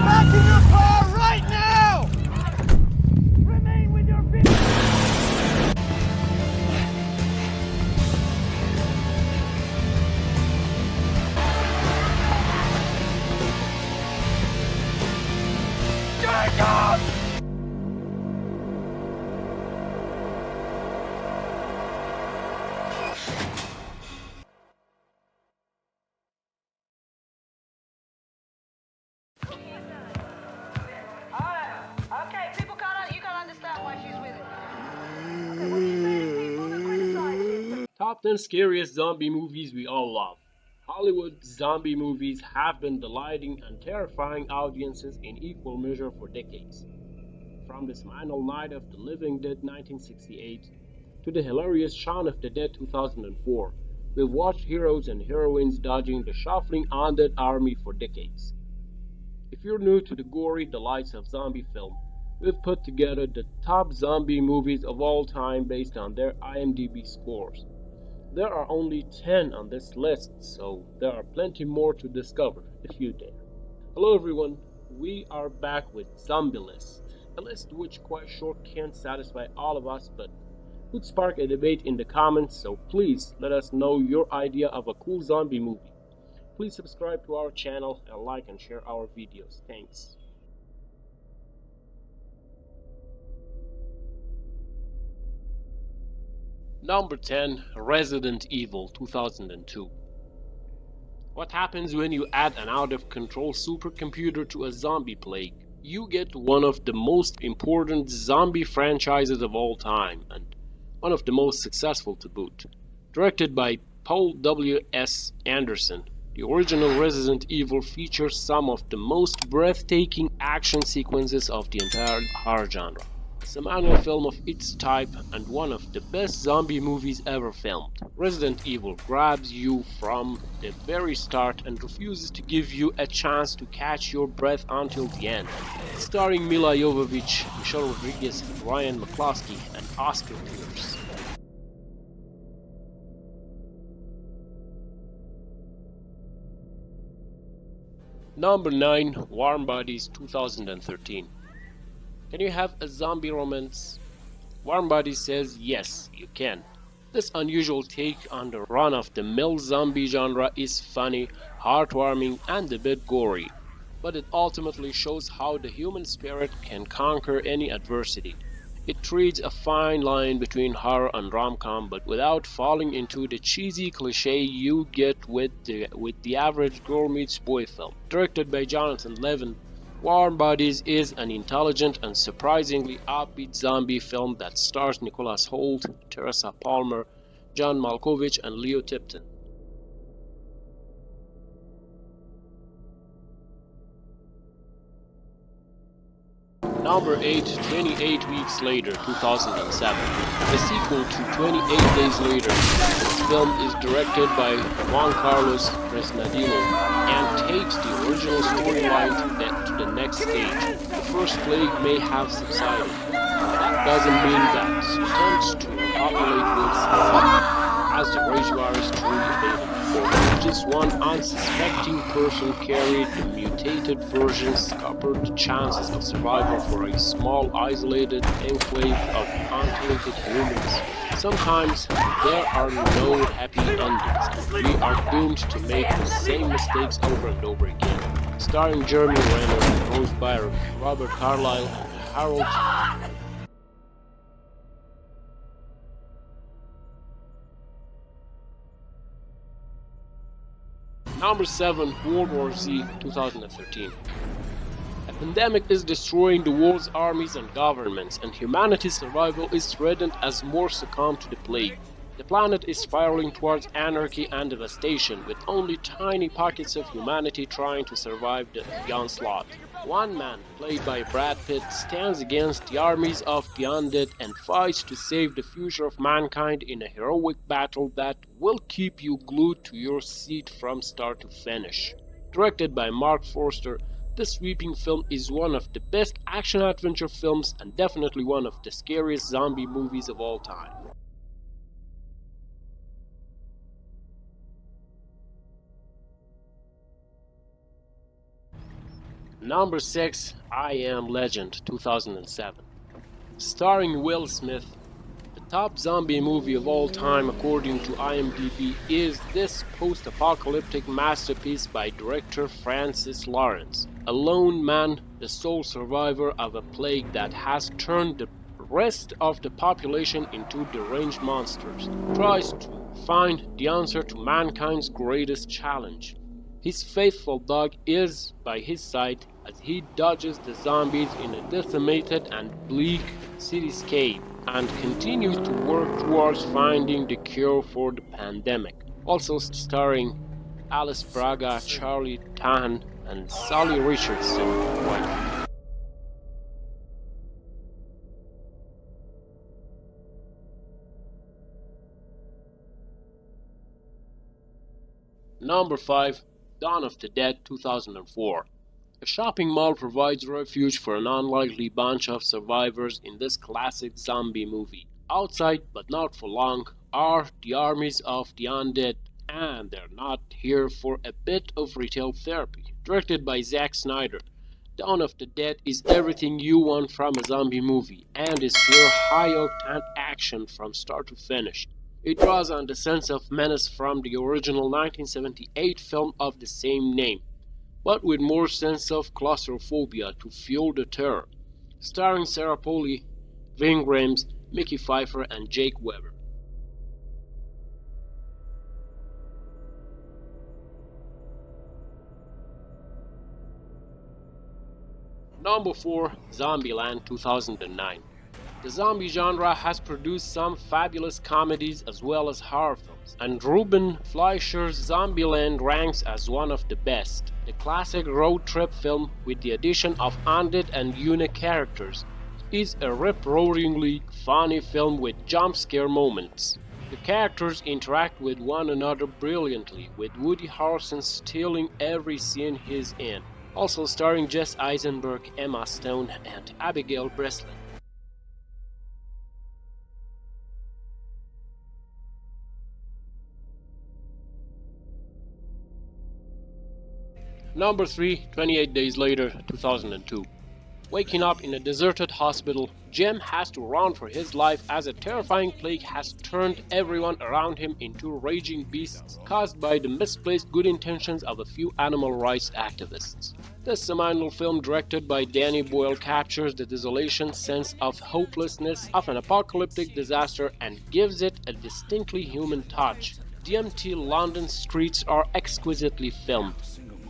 back in your car right now! Remain with your vehicle! Take off! Okay, people you gotta understand why she's with it. Top 10 scariest zombie movies we all love. Hollywood zombie movies have been delighting and terrifying audiences in equal measure for decades. From the Smile Night of the Living Dead 1968 to the hilarious Shaun of the Dead 2004, we've watched heroes and heroines dodging the shuffling undead army for decades. If you're new to the gory delights of zombie film, we've put together the top zombie movies of all time based on their IMDb scores. There are only 10 on this list, so there are plenty more to discover if you dare. Hello everyone, we are back with Zombie List, a list which quite sure can't satisfy all of us but could spark a debate in the comments, so please let us know your idea of a cool zombie movie. Please subscribe to our channel and like and share our videos. Thanks. Number 10, Resident Evil 2002. What happens when you add an out-of-control supercomputer to a zombie plague? You get one of the most important zombie franchises of all time, and one of the most successful to boot. Directed by Paul W.S. Anderson, the original Resident Evil features some of the most breathtaking action sequences of the entire horror genre. It's a manual film of its type and one of the best zombie movies ever filmed. Resident Evil grabs you from the very start and refuses to give you a chance to catch your breath until the end. Starring Mila Jovovich, Michelle Rodriguez, Ryan McCloskey, and Oscar Pierce. Number 9, Warm Bodies 2013. Can you have a zombie romance? Warm Bodies says yes, you can. This unusual take on the run-of-the-mill zombie genre is funny, heartwarming, and a bit gory, but it ultimately shows how the human spirit can conquer any adversity. It treads a fine line between horror and rom-com, but without falling into the cheesy cliché you get with the average girl meets boy film. Directed by Jonathan Levin, Warm Bodies is an intelligent and surprisingly upbeat zombie film that stars Nicholas Hoult, Teresa Palmer, John Malkovich, and Leo Tipton. Number 8, 28 Weeks Later, 2007. The sequel to 28 Days Later, this film is directed by Juan Carlos Fresnadillo and takes the original storyline to the next stage. The first plague may have subsided, but that doesn't mean that attempts to repopulate will stop, as the rage virus truly faded. For just one unsuspecting person carried the mutated version scuppered the chances of survival for a small isolated enclave of untainted humans. Sometimes there are no happy endings, and we are doomed to make the same mistakes over and over again. Starring Jeremy Renner, Rose Byrne, Robert Carlyle, and Harold Number 7, World War Z 2013. A pandemic is destroying the world's armies and governments, and humanity's survival is threatened as more succumb to the plague. The planet is spiraling towards anarchy and devastation, with only tiny pockets of humanity trying to survive the onslaught. One man, played by Brad Pitt, stands against the armies of the undead and fights to save the future of mankind in a heroic battle that will keep you glued to your seat from start to finish. Directed by Mark Forster, this sweeping film is one of the best action-adventure films and definitely one of the scariest zombie movies of all time. Number 6, I Am Legend, 2007. Starring Will Smith, the top zombie movie of all time according to IMDb is this post-apocalyptic masterpiece by director Francis Lawrence. A lone man, the sole survivor of a plague that has turned the rest of the population into deranged monsters, tries to find the answer to mankind's greatest challenge. His faithful dog is by his side as he dodges the zombies in a decimated and bleak cityscape and continues to work towards finding the cure for the pandemic. Also starring Alice Braga, Charlie Tahan, and Sally Richardson White. Number 5, Dawn of the Dead, 2004. A shopping mall provides refuge for an unlikely bunch of survivors in this classic zombie movie. Outside, but not for long, are the armies of the undead, and they're not here for a bit of retail therapy. Directed by Zack Snyder, Dawn of the Dead is everything you want from a zombie movie, and is pure high-octane action from start to finish. It draws on the sense of menace from the original 1978 film of the same name, but with more sense of claustrophobia to fuel the terror. Starring Sarah Polley, Ving Rhames, Mickey Pfeiffer, and Jake Weber. Number 4, Zombieland, 2009. The zombie genre has produced some fabulous comedies as well as horror films, and Ruben Fleischer's Zombieland ranks as one of the best. The classic road trip film, with the addition of undead and unique characters, is a rip-roaringly funny film with jump scare moments. The characters interact with one another brilliantly, with Woody Harrelson stealing every scene he's in. Also starring Jesse Eisenberg, Emma Stone, and Abigail Breslin. Number 3, 28 Days Later, 2002. Waking up in a deserted hospital, Jim has to run for his life as a terrifying plague has turned everyone around him into raging beasts caused by the misplaced good intentions of a few animal rights activists. This seminal film, directed by Danny Boyle, captures the desolation sense of hopelessness of an apocalyptic disaster and gives it a distinctly human touch. The empty London streets are exquisitely filmed,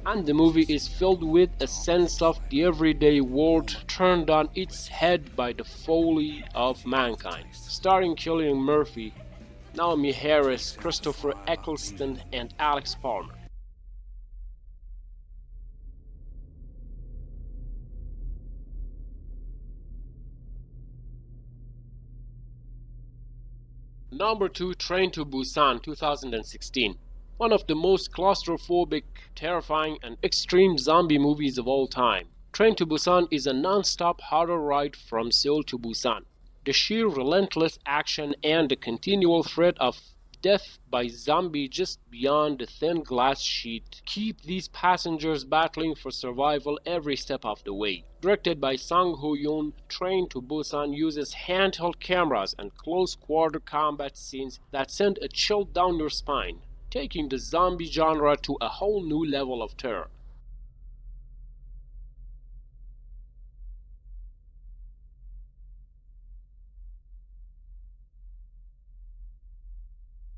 and the movie is filled with a sense of the everyday world turned on its head by the folly of mankind. Starring Cillian Murphy, Naomi Harris, Christopher Eccleston, and Alex Palmer. Number 2, Train to Busan, 2016. One of the most claustrophobic, terrifying, and extreme zombie movies of all time. Train to Busan is a non-stop horror ride from Seoul to Busan. The sheer relentless action and the continual threat of death by zombie just beyond the thin glass sheet keep these passengers battling for survival every step of the way. Directed by Song Ho-yoon, Train to Busan uses handheld cameras and close-quarter combat scenes that send a chill down your spine, taking the zombie genre to a whole new level of terror.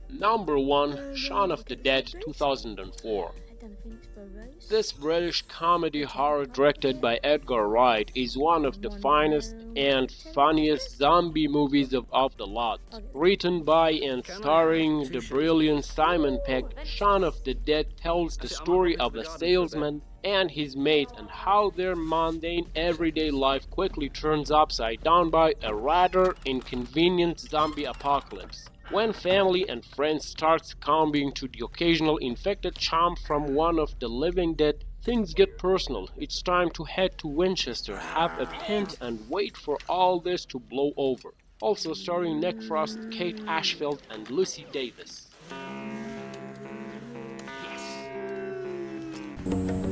Number 1, Shaun of the Dead, 2004. This British comedy horror directed by Edgar Wright is one of the finest and funniest zombie movies of the lot. Written by and starring the brilliant Simon Pegg, Shaun of the Dead tells the story of a salesman and his mate and how their mundane everyday life quickly turns upside down by a rather inconvenient zombie apocalypse. When family and friends start succumbing to the occasional infected charm from one of the living dead, things get personal. It's time to head to Winchester, have a tent, and wait for all this to blow over. Also starring Nick Frost, Kate Ashfield, and Lucy Davis. Yes.